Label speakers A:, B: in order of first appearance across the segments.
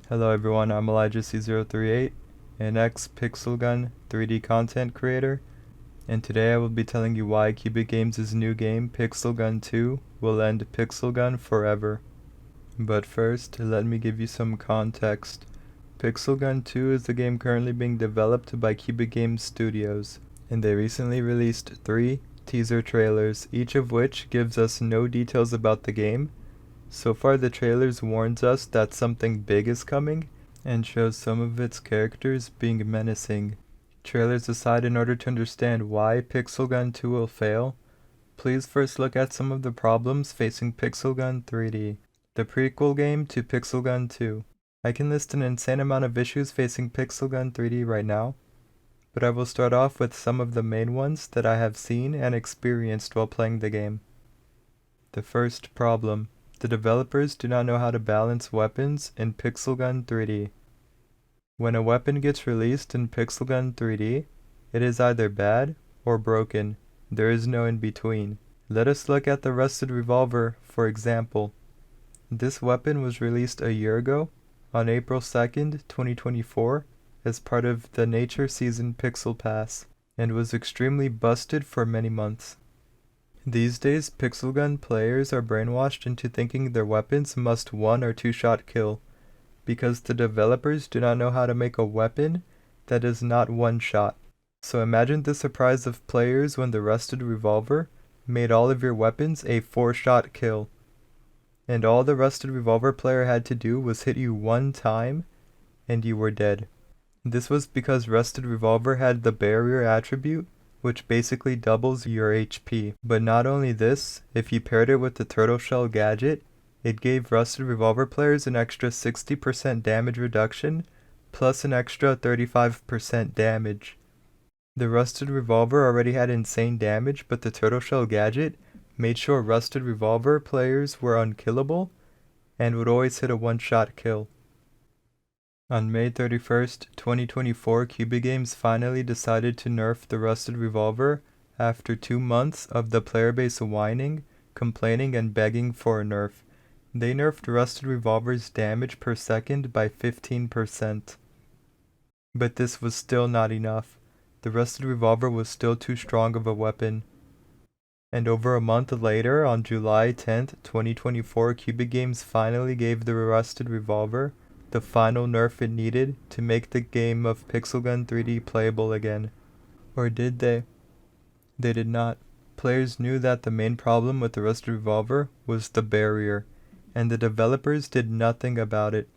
A: Hello everyone, I'm Elijah C038, an ex-Pixel Gun 3D content creator, and today I will be telling you why Cubic Games' new game, Pixel Gun 2, will end Pixel Gun forever. But first, let me give you some context. Pixel Gun 2 is the game currently being developed by Cubic Games Studios, and they recently released 3 teaser trailers, each of which gives us no details about the game. So far the trailers warns us that something big is coming, and shows some of its characters being menacing. Trailers aside, in order to understand why Pixel Gun 2 will fail, please first look at some of the problems facing Pixel Gun 3D, the prequel game to Pixel Gun 2. I can list an insane amount of issues facing Pixel Gun 3D right now, but I will start off with some of the main ones that I have seen and experienced while playing the game. The first problem: the developers do not know how to balance weapons in Pixel Gun 3D. When a weapon gets released in Pixel Gun 3D, it is either bad or broken. There is no in between. Let us look at the Rusted Revolver, for example. This weapon was released a year ago, on April 2nd, 2024, as part of the Nature Season Pixel Pass, and was extremely busted for many months. These days, Pixel Gun players are brainwashed into thinking their weapons must 1 or 2 shot kill, because the developers do not know how to make a weapon that is not 1 shot. So imagine the surprise of players when the Rusted Revolver made all of your weapons a 4-shot kill, and all the Rusted Revolver player had to do was hit you 1 time, and you were dead. This was because Rusted Revolver had the barrier attribute, which basically doubles your HP. But not only this, if you paired it with the Turtle Shell gadget, it gave Rusted Revolver players an extra 60% damage reduction, plus an extra 35% damage. The Rusted Revolver already had insane damage, but the Turtle Shell gadget made sure Rusted Revolver players were unkillable, and would always hit a 1-shot kill. On May 31st, 2024, Cubic Games finally decided to nerf the Rusted Revolver after 2 months of the player base whining, complaining, and begging for a nerf. They nerfed Rusted Revolver's damage per second by 15%. But this was still not enough. The Rusted Revolver was still too strong of a weapon. And over a month later, on July 10th, 2024, Cubic Games finally gave the Rusted Revolver the final nerf it needed to make the game of Pixel Gun 3D playable again. Or did they? They did not. Players knew that the main problem with the Rusted Revolver was the barrier, and the developers did nothing about it.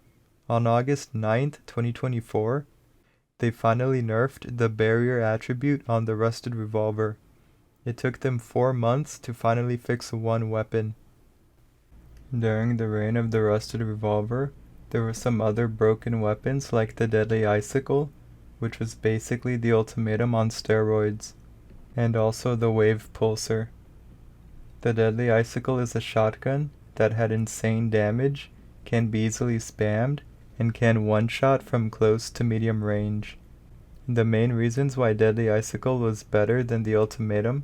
A: On August 9th, 2024, they finally nerfed the barrier attribute on the Rusted Revolver. It took them 4 months to finally fix 1 weapon. During the reign of the Rusted Revolver, there were some other broken weapons like the Deadly Icicle, which was basically the Ultimatum on steroids, and also the Wave Pulsar. The Deadly Icicle is a shotgun that had insane damage, can be easily spammed, and can one-shot from close to medium range. The main reasons why Deadly Icicle was better than the Ultimatum,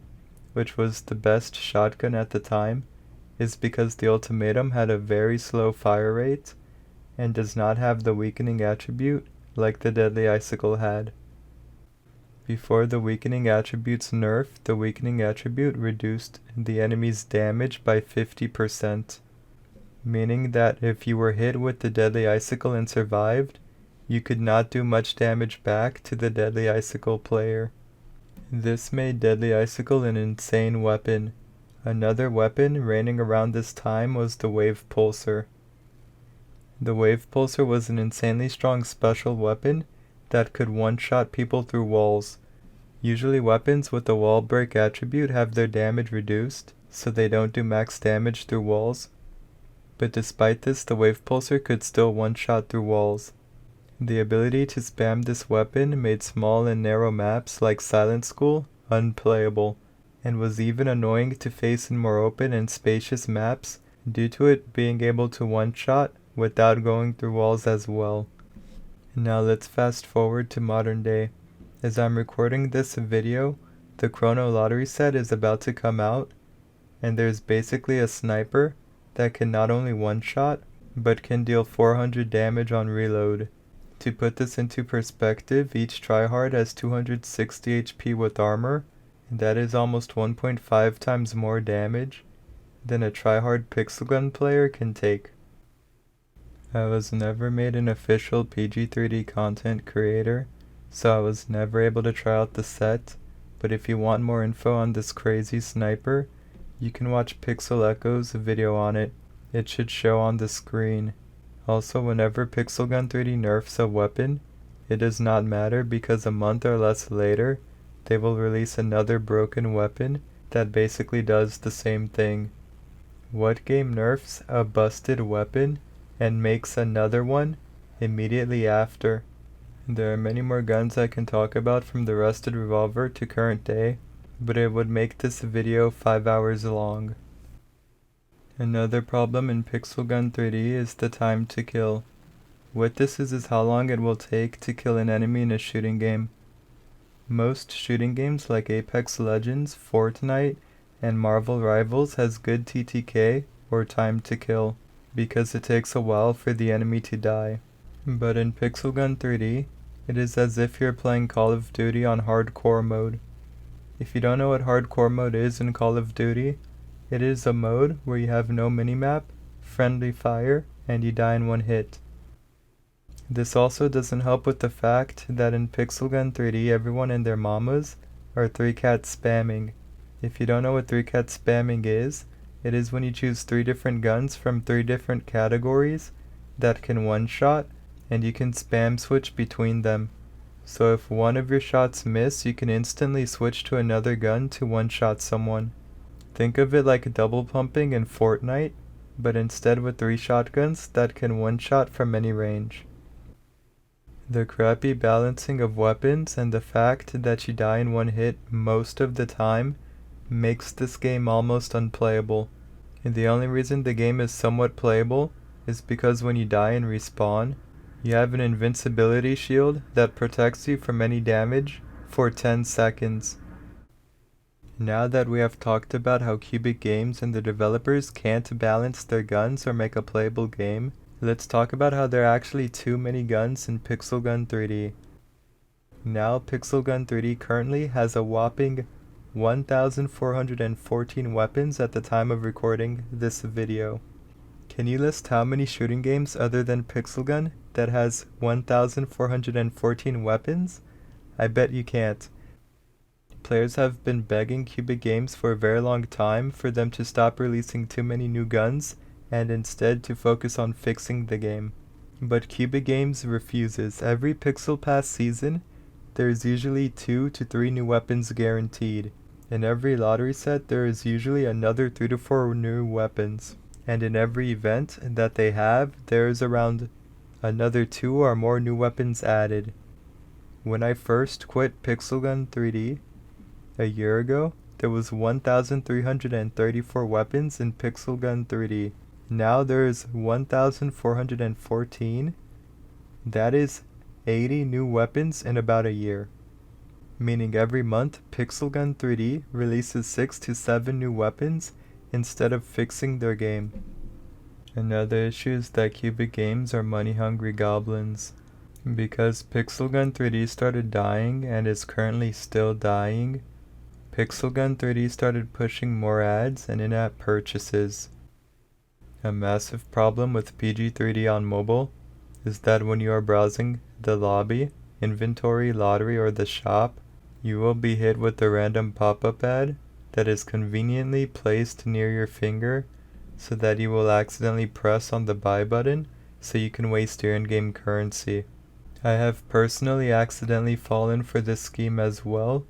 A: which was the best shotgun at the time, is because the Ultimatum had a very slow fire rate, and does not have the weakening attribute like the Deadly Icicle had. Before the weakening attribute's nerf, the weakening attribute reduced the enemy's damage by 50%, meaning that if you were hit with the Deadly Icicle and survived, you could not do much damage back to the Deadly Icicle player. This made Deadly Icicle an insane weapon. Another weapon reigning around this time was the Wave Pulsar. The Wave Pulsar was an insanely strong special weapon that could one-shot people through walls. Usually weapons with the wall break attribute have their damage reduced, so they don't do max damage through walls. But despite this, the Wave Pulsar could still one-shot through walls. The ability to spam this weapon made small and narrow maps like Silent School unplayable, and was even annoying to face in more open and spacious maps due to it being able to one-shot without going through walls as well. Now let's fast forward to modern day. As I'm recording this video, the Chrono Lottery set is about to come out, and there's basically a sniper that can not only one-shot, but can deal 400 damage on reload. To put this into perspective, each tryhard has 260 HP with armor, and that is almost 1.5 times more damage than a tryhard pixel gun player can take. I was never made an official PG3D content creator, so I was never able to try out the set, but if you want more info on this crazy sniper, you can watch Pixel Echo's video on it. It should show on the screen. Also, whenever Pixel Gun 3D nerfs a weapon, it does not matter because a month or less later, they will release another broken weapon that basically does the same thing. What game nerfs a busted weapon and makes another one immediately after? There are many more guns I can talk about from the rusted revolver to current day, but it would make this video 5 hours long. Another problem in Pixel Gun 3D is the time to kill. What this is how long it will take to kill an enemy in a shooting game. Most shooting games like Apex Legends, Fortnite, and Marvel Rivals has good TTK, or time to kill, because it takes a while for the enemy to die. But in Pixel Gun 3D, it is as if you're playing Call of Duty on hardcore mode. If you don't know what hardcore mode is in Call of Duty, it is a mode where you have no minimap, friendly fire, and you die in one hit. This also doesn't help with the fact that in Pixel Gun 3D everyone and their mamas are 3-cat spamming. If you don't know what 3-cat spamming is, it is when you choose 3 different guns from 3 different categories that can one-shot, and you can spam switch between them. So if one of your shots miss, you can instantly switch to another gun to one-shot someone. Think of it like double pumping in Fortnite, but instead with 3 shotguns that can one-shot from any range. The crappy balancing of weapons and the fact that you die in one hit most of the time makes this game almost unplayable. And the only reason the game is somewhat playable is because when you die and respawn, you have an invincibility shield that protects you from any damage for 10 seconds. Now that we have talked about how Cubic Games and the developers can't balance their guns or make a playable game, let's talk about how there are actually too many guns in Pixel Gun 3D. Now Pixel Gun 3D currently has a whopping 1,414 weapons at the time of recording this video. Can you list how many shooting games other than Pixel Gun that has 1,414 weapons? I bet you can't. Players have been begging Cubic Games for a very long time for them to stop releasing too many new guns and instead to focus on fixing the game. But Cubic Games refuses. Every Pixel Pass season, there is usually 2 to 3 new weapons guaranteed. In every lottery set, there is usually another 3 to 4 new weapons. And in every event that they have, there is around another 2 or more new weapons added. When I first quit Pixel Gun 3D a year ago, there was 1,334 weapons in Pixel Gun 3D. Now there is 1,414. That is 80 new weapons in about a year. Meaning every month, Pixel Gun 3D releases 6 to 7 new weapons instead of fixing their game. Another issue is that Cubic Games are money-hungry goblins. Because Pixel Gun 3D started dying and is currently still dying, Pixel Gun 3D started pushing more ads and in-app purchases. A massive problem with PG3D on mobile is that when you are browsing the lobby, inventory, lottery, or the shop, you will be hit with a random pop-up ad that is conveniently placed near your finger so that you will accidentally press on the buy button so you can waste your in-game currency. I have personally accidentally fallen for this scheme as well.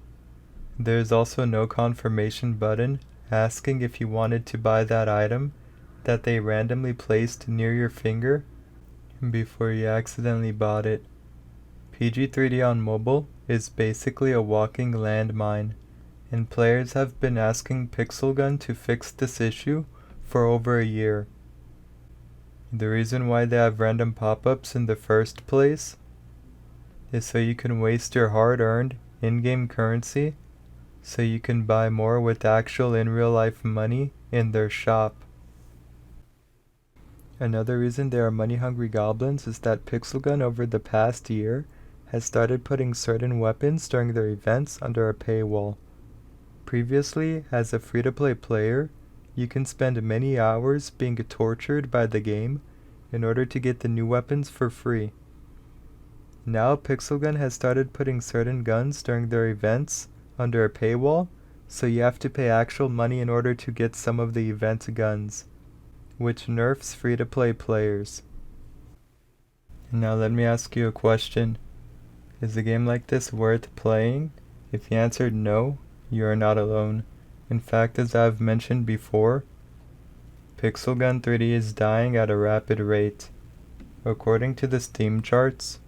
A: There is also no confirmation button asking if you wanted to buy that item that they randomly placed near your finger before you accidentally bought it. PG3D on mobile is basically a walking landmine, and players have been asking Pixel Gun to fix this issue for over a year. The reason why they have random pop-ups in the first place is so you can waste your hard-earned in-game currency so you can buy more with actual in real life money in their shop. Another reason there are money-hungry goblins is that Pixelgun over the past year has started putting certain weapons during their events under a paywall. Previously, as a free-to-play player, you can spend many hours being tortured by the game in order to get the new weapons for free. Now Pixelgun has started putting certain guns during their events under a paywall, so you have to pay actual money in order to get some of the event guns, which nerfs free-to-play players. Now let me ask you a question. Is a game like this worth playing? If you answered no, you are not alone. In fact, as I've mentioned before, Pixelgun 3D is dying at a rapid rate. According to the Steam charts,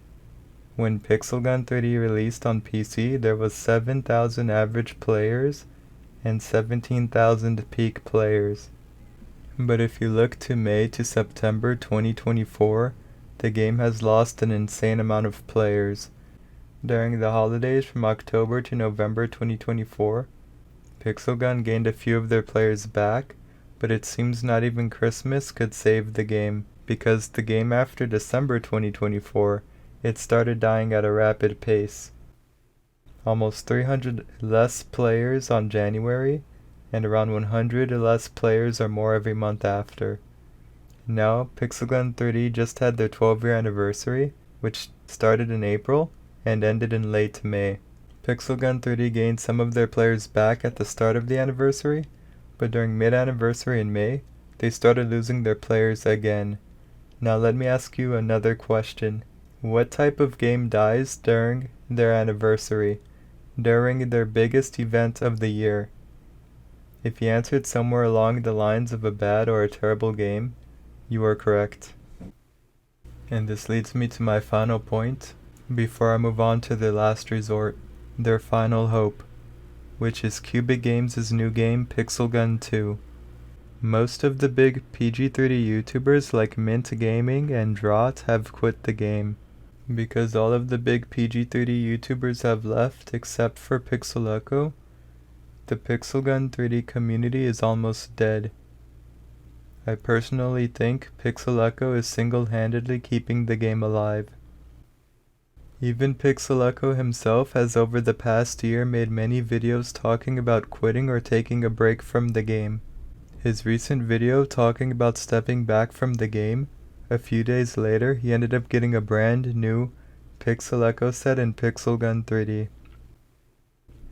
A: when Pixelgun 3D released on PC, there was 7,000 average players and 17,000 peak players. But if you look to May to September 2024, the game has lost an insane amount of players. During the holidays from October to November 2024, Pixelgun gained a few of their players back, but it seems not even Christmas could save the game, because the game after December 2024, it started dying at a rapid pace. Almost 300 less players on January, and around 100 less players or more every month after. Now, Pixelgun 3D just had their 12-year anniversary, which started in April and ended in late May. Pixelgun 3D gained some of their players back at the start of the anniversary, but during mid-anniversary in May, they started losing their players again. Now let me ask you another question. What type of game dies during their anniversary, during their biggest event of the year? If you answered somewhere along the lines of a bad or a terrible game, you are correct. And this leads me to my final point, before I move on to their last resort, their final hope, which is Cubic Games' new game, Pixelgun 2. Most of the big PG3D YouTubers like Mint Gaming and Draught have quit the game, because all of the big PG3D YouTubers have left except for Pixel Echo. The Pixelgun 3D community is almost dead. I personally think Pixel Echo is single-handedly keeping the game alive. Even Pixel Echo himself has over the past year made many videos talking about quitting or taking a break from the game. His recent video talking about stepping back from the game, a few days later he ended up getting a brand new Pixel Echo set in Pixelgun 3D.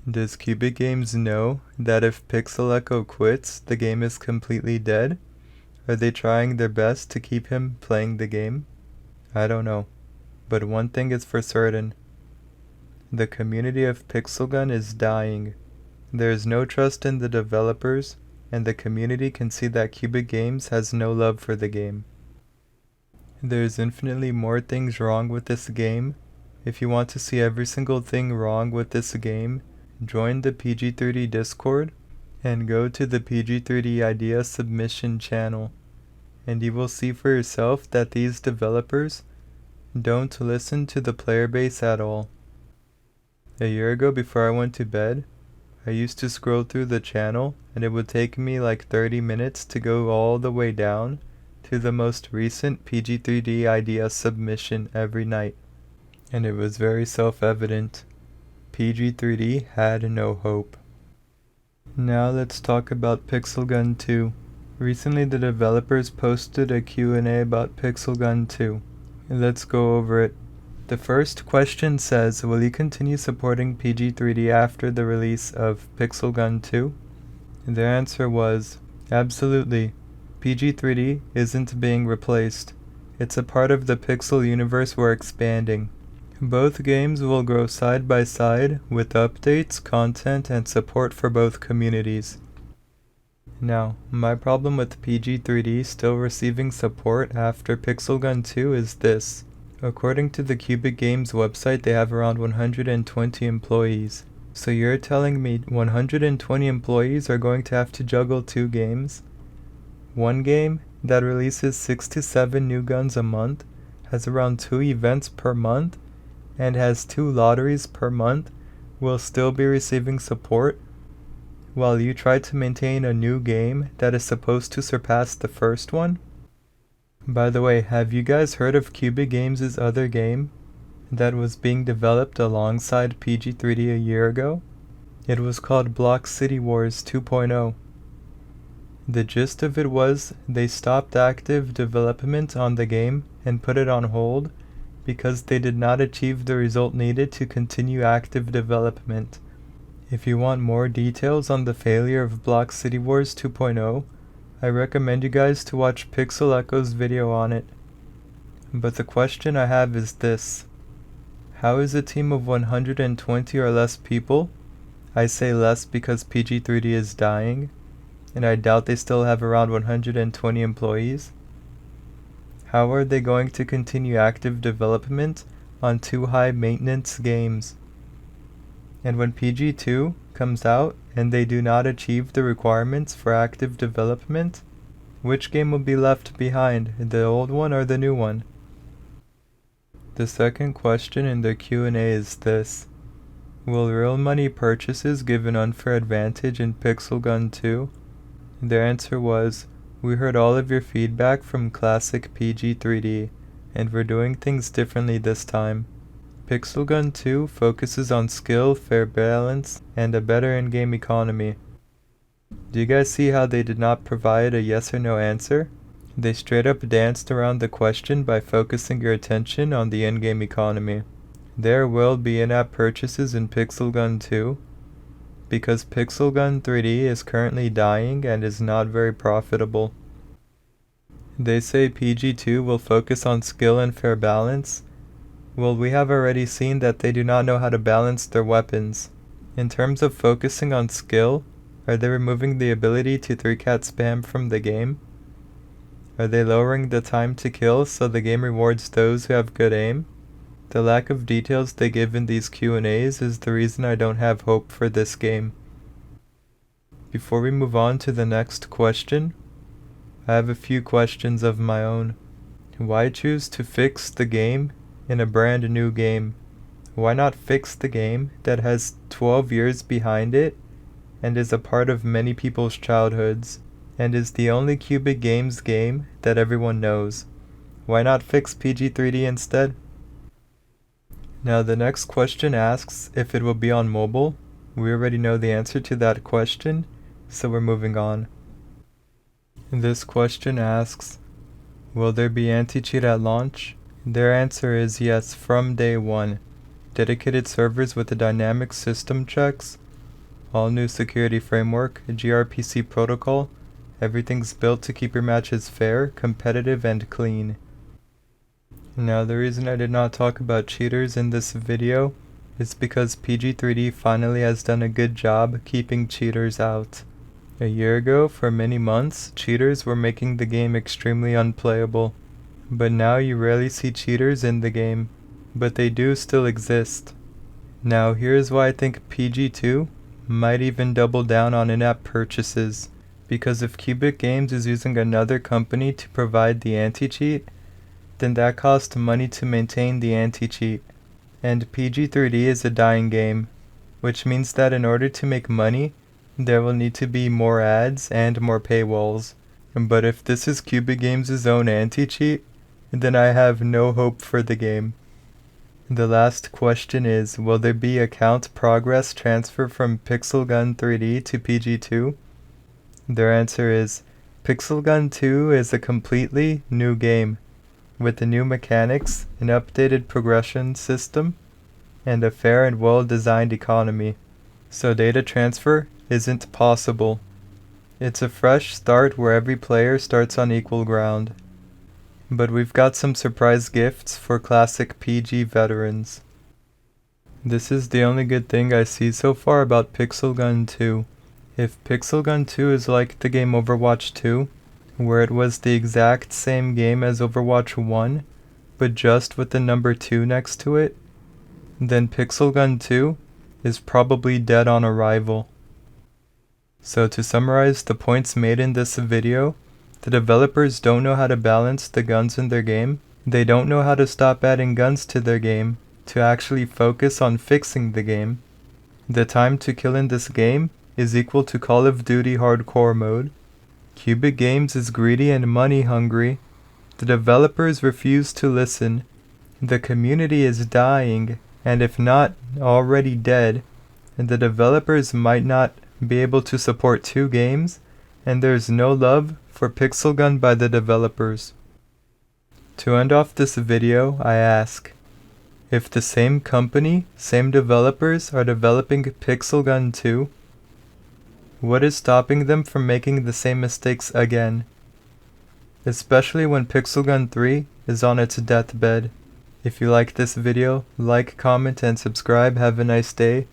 A: Does Cubic Games know that if Pixel Echo quits, the game is completely dead? Are they trying their best to keep him playing the game? I don't know. But one thing is for certain. The community of Pixelgun is dying. There is no trust in the developers, and the community can see that Cubic Games has no love for the game. There's infinitely more things wrong with this game. If you want to see every single thing wrong with this game, join the PG3D Discord and go to the PG3D Idea Submission channel, and you will see for yourself that these developers don't listen to the player base at all. A year ago, before I went to bed, I used to scroll through the channel and it would take me like 30 minutes to go all the way down to the most recent PG3D Idea submission every night. And it was very self-evident. PG3D had no hope. Now let's talk about Pixelgun 2. Recently the developers posted a Q&A about Pixelgun 2. Let's go over it. The first question says, will you continue supporting PG3D after the release of Pixelgun 2? Their answer was, absolutely. PG3D isn't being replaced. It's a part of the Pixel universe we're expanding. Both games will grow side by side with updates, content, and support for both communities. Now, my problem with PG3D still receiving support after Pixelgun 2 is this. According to the Cubic Games website, they have around 120 employees. So you're telling me 120 employees are going to have to juggle two games? One game that releases 6 to 7 new guns a month, has around 2 events per month, and has 2 lotteries per month, will still be receiving support, while you try to maintain a new game that is supposed to surpass the first one? By the way, have you guys heard of Cubic Games' other game that was being developed alongside PG3D a year ago? It was called Block City Wars 2.0. The gist of it was they stopped active development on the game and put it on hold because they did not achieve the result needed to continue active development. If you want more details on the failure of Block City Wars 2.0, I recommend you guys to watch Pixel Echo's video on it. But the question I have is this: how is a team of 120 or less people, I say less because PG3D is dying, and I doubt they still have around 120 employees, how are they going to continue active development on two high maintenance games? And when PG2 comes out and they do not achieve the requirements for active development, which game will be left behind, the old one or the new one? The second question in the Q&A is this: will real money purchases give an unfair advantage in Pixel Gun 2? Their answer was, we heard all of your feedback from classic PG3D, and we're doing things differently this time. Pixel Gun 2 focuses on skill, fair balance, and a better in-game economy. Do you guys see how they did not provide a yes or no answer? They straight up danced around the question by focusing your attention on the in-game economy. There will be in-app purchases in Pixel Gun 2, because Pixel Gun 3D is currently dying and is not very profitable. They say PG2 will focus on skill and fair balance. Well, we have already seen that they do not know how to balance their weapons. In terms of focusing on skill, are they removing the ability to 3-cat spam from the game? Are they lowering the time to kill so the game rewards those who have good aim? The lack of details they give in these Q&As is the reason I don't have hope for this game. Before we move on to the next question, I have a few questions of my own. Why choose to fix the game in a brand new game? Why not fix the game that has 12 years behind it and is a part of many people's childhoods and is the only Cubic Games game that everyone knows? Why not fix PG3D instead? Now the next question asks if it will be on mobile. We already know the answer to that question, so we're moving on. This question asks, will there be anti-cheat at launch? Their answer is yes, from day one. Dedicated servers with the dynamic system checks, all new security framework, gRPC protocol, everything's built to keep your matches fair, competitive, and clean. Now the reason I did not talk about cheaters in this video is because PG3D finally has done a good job keeping cheaters out. A year ago, for many months, cheaters were making the game extremely unplayable. But now you rarely see cheaters in the game, but they do still exist. Now here's why I think PG2 might even double down on in-app purchases, because if Cubic Games is using another company to provide the anti-cheat, then that costs money to maintain the anti-cheat. And PG3D is a dying game, which means that in order to make money, there will need to be more ads and more paywalls. But if this is Cubic Games' own anti-cheat, then I have no hope for the game. The last question is, will there be account progress transfer from Pixel Gun 3D to PG2? Their answer is, Pixel Gun 2 is a completely new game, with the new mechanics, an updated progression system, and a fair and well-designed economy. So data transfer isn't possible. It's a fresh start where every player starts on equal ground. But we've got some surprise gifts for classic PG veterans. This is the only good thing I see so far about Pixel Gun 2. If Pixel Gun 2 is like the game Overwatch 2, where it was the exact same game as Overwatch 1, but just with the number 2 next to it, then Pixel Gun 2 is probably dead on arrival. So to summarize the points made in this video, the developers don't know how to balance the guns in their game, they don't know how to stop adding guns to their game to actually focus on fixing the game. The time to kill in this game is equal to Call of Duty Hardcore mode. Cubic Games is greedy and money hungry, The developers refuse to listen. The community is dying, and if not already dead, the developers might not be able to support 2 games, and there's no love for Pixel Gun by the developers. To end off this video, I ask, if the same company, same developers are developing Pixel Gun 2, what is stopping them from making the same mistakes again? Especially when Pixel Gun 3 is on its deathbed. If you like this video, like, comment, and subscribe. Have a nice day,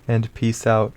A: and peace out.